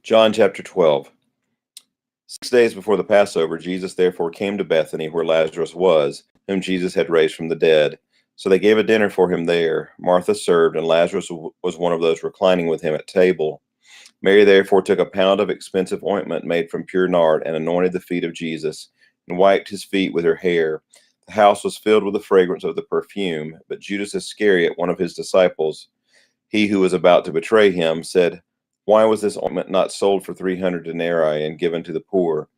John chapter 12. 6 days before the Passover, Jesus therefore came to Bethany, where Lazarus was, whom Jesus had raised from the dead. So they gave a dinner for him there. Martha served, and Lazarus was one of those reclining with him at table. Mary therefore took a pound of expensive ointment made from pure nard, and anointed the feet of Jesus, and wiped his feet with her hair. The house was filled with the fragrance of the perfume. But Judas Iscariot, one of his disciples, he who was about to betray him, said, "Why was this ointment not sold for 300 denarii and given to the poor?"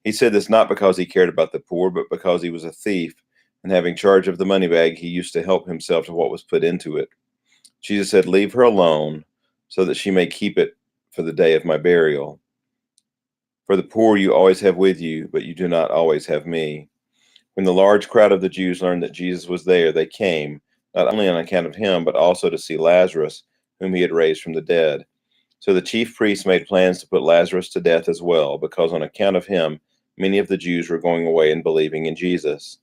He said this not because he cared about the poor, but because he was a thief, and having charge of the money bag, he used to help himself to what was put into it. Jesus said, "Leave her alone, so that she may keep it for the day of my burial. For the poor you always have with you, but you do not always have me." When the large crowd of the Jews learned that Jesus was there, they came, not only on account of him, but also to see Lazarus, whom he had raised from the dead. So the chief priests made plans to put Lazarus to death as well, because on account of him, many of the Jews were going away and believing in Jesus.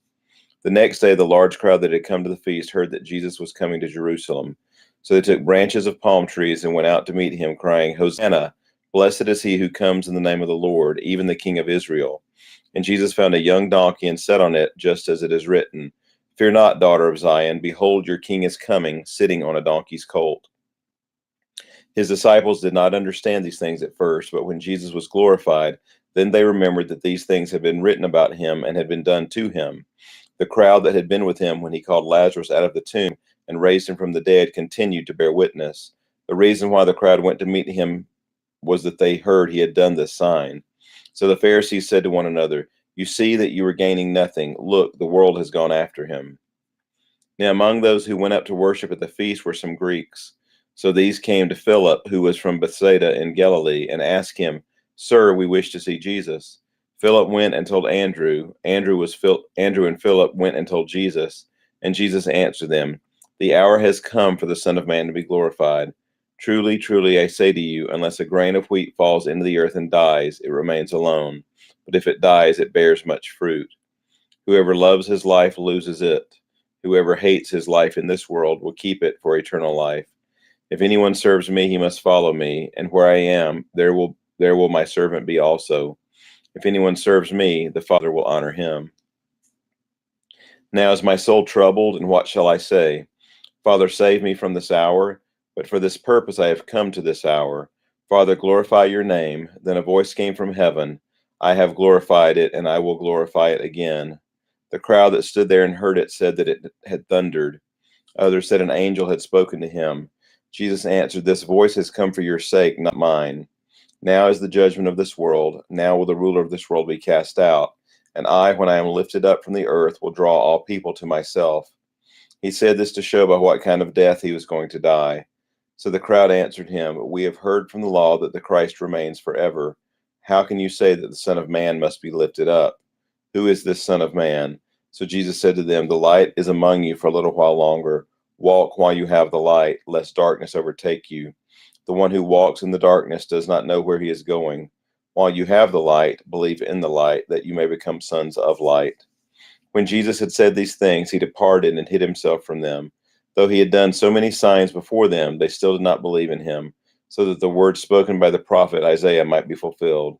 The next day, the large crowd that had come to the feast heard that Jesus was coming to Jerusalem. So they took branches of palm trees and went out to meet him, crying, "Hosanna! Blessed is he who comes in the name of the Lord, even the King of Israel." And Jesus found a young donkey and sat on it, just as it is written, "Fear not, daughter of Zion, behold, your king is coming, sitting on a donkey's colt." His disciples did not understand these things at first, but when Jesus was glorified, then they remembered that these things had been written about him and had been done to him. The crowd that had been with him when he called Lazarus out of the tomb and raised him from the dead continued to bear witness. The reason why the crowd went to meet him was that they heard he had done this sign. So the Pharisees said to one another, "You see that you are gaining nothing. Look, the world has gone after him." Now among those who went up to worship at the feast were some Greeks. So these came to Philip, who was from Bethsaida in Galilee, and asked him, "Sir, we wish to see Jesus." Philip went and told Andrew. Andrew and Philip went and told Jesus, and Jesus answered them, "The hour has come for the Son of Man to be glorified. Truly, truly, I say to you, unless a grain of wheat falls into the earth and dies, it remains alone. But if it dies, it bears much fruit. Whoever loves his life loses it. Whoever hates his life in this world will keep it for eternal life. If anyone serves me, he must follow me, and where I am, there will my servant be also. If anyone serves me, the Father will honor him. Now is my soul troubled, and what shall I say? Father, save me from this hour, but for this purpose I have come to this hour. Father, glorify your name. Then a voice came from heaven, "I have glorified it, and I will glorify it again." The crowd that stood there and heard it said that it had thundered. Others said an angel had spoken to him. Jesus answered, "This voice has come for your sake, not mine. Now is the judgment of this world. Now will the ruler of this world be cast out. And I, when I am lifted up from the earth, will draw all people to myself." He said this to show by what kind of death he was going to die. So the crowd answered him, "We have heard from the law that the Christ remains forever. How can you say that the Son of Man must be lifted up? Who is this Son of Man?" So Jesus said to them, "The light is among you for a little while longer. Walk while you have the light, lest darkness overtake you. The one who walks in the darkness does not know where he is going. While you have the light, believe in the light, that you may become sons of light." When Jesus had said these things, he departed and hid himself from them. Though he had done so many signs before them, they still did not believe in him, so that the word spoken by the prophet Isaiah might be fulfilled.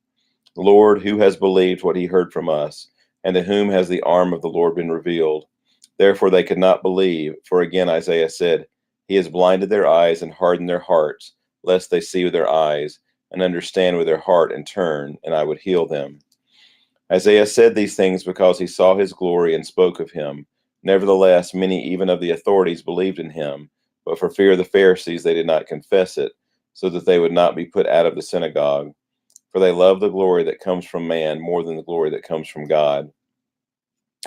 "Lord, who has believed what he heard from us? And to whom has the arm of the Lord been revealed?" Therefore they could not believe, for again Isaiah said, "He has blinded their eyes and hardened their hearts, lest they see with their eyes, and understand with their heart, and turn, and I would heal them." Isaiah said these things because he saw his glory and spoke of him. Nevertheless, many even of the authorities believed in him, but for fear of the Pharisees they did not confess it, so that they would not be put out of the synagogue. For they love the glory that comes from man more than the glory that comes from God.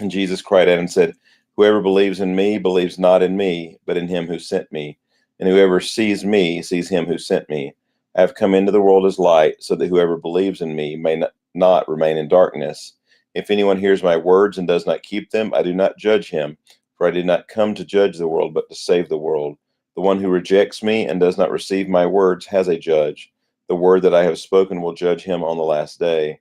And Jesus cried out and said, "Whoever believes in me believes not in me, but in him who sent me. And whoever sees me sees him who sent me. I have come into the world as light, so that whoever believes in me may not remain in darkness. If anyone hears my words and does not keep them, I do not judge him, for I did not come to judge the world, but to save the world. The one who rejects me and does not receive my words has a judge. The word that I have spoken will judge him on the last day.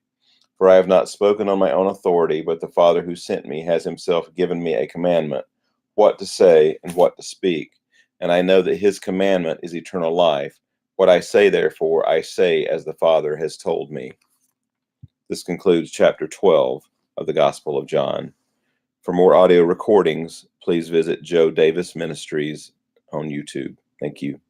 For I have not spoken on my own authority, but the Father who sent me has himself given me a commandment, what to say and what to speak. And I know that his commandment is eternal life. What I say, therefore, I say as the Father has told me. This concludes chapter 12 of the Gospel of John. For more audio recordings, please visit Joe Davis Ministries on YouTube. Thank you.